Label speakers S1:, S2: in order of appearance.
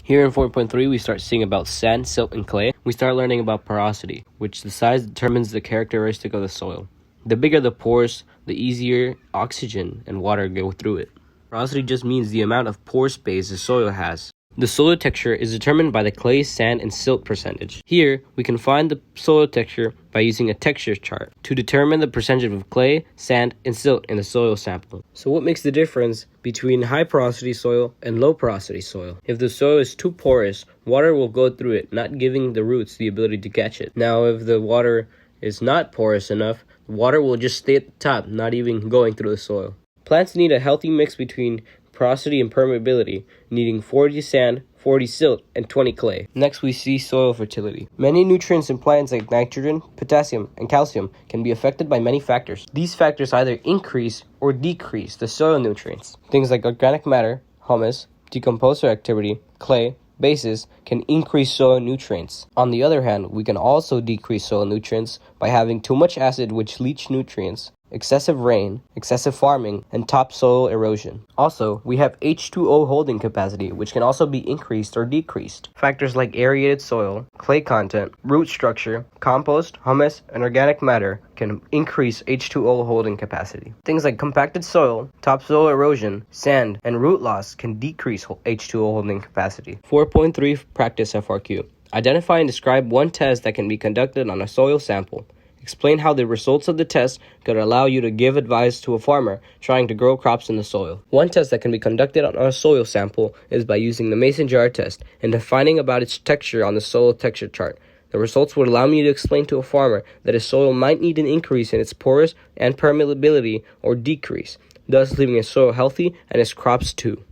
S1: Here in 4.3, we start seeing about sand, silt, and clay. We start learning about porosity, which the size determines the characteristic of the soil. The bigger the pores, the easier oxygen and water go through it. Porosity just means the amount of pore space the soil has. The soil texture is determined by the clay, sand, and silt percentage. Here, we can find the soil texture by using a texture chart to determine the percentage of clay, sand, and silt in the soil sample. So what makes the difference between high porosity soil and low porosity soil? If the soil is too porous, water will go through it, not giving the roots the ability to catch it. Now, if the water is not porous enough, the water will just stay at the top, not even going through the soil. Plants need a healthy mix between porosity and permeability, needing 40 sand, 40 silt, and 20 clay. Next, we see soil fertility. Many nutrients in plants like nitrogen, potassium, and calcium can be affected by many factors. These factors either increase or decrease the soil nutrients. Things like organic matter, humus, decomposer activity, clay, bases can increase soil nutrients. On the other hand, we can also decrease soil nutrients by having too much acid, which leach nutrients, excessive rain, excessive farming, and topsoil erosion. Also, we have H2O holding capacity, which can also be increased or decreased. Factors like aerated soil, clay content, root structure, compost, humus, and organic matter can increase H2O holding capacity. Things like compacted soil, topsoil erosion, sand, and root loss can decrease H2O holding capacity. 4.3 Practice FRQ. Identify and describe one test that can be conducted on a soil sample. Explain how the results of the test could allow you to give advice to a farmer trying to grow crops in the soil. One test that can be conducted on a soil sample is by using the mason jar test and defining about its texture on the soil texture chart. The results would allow me to explain to a farmer that his soil might need an increase in its pores and permeability or decrease, thus leaving his soil healthy and his crops too.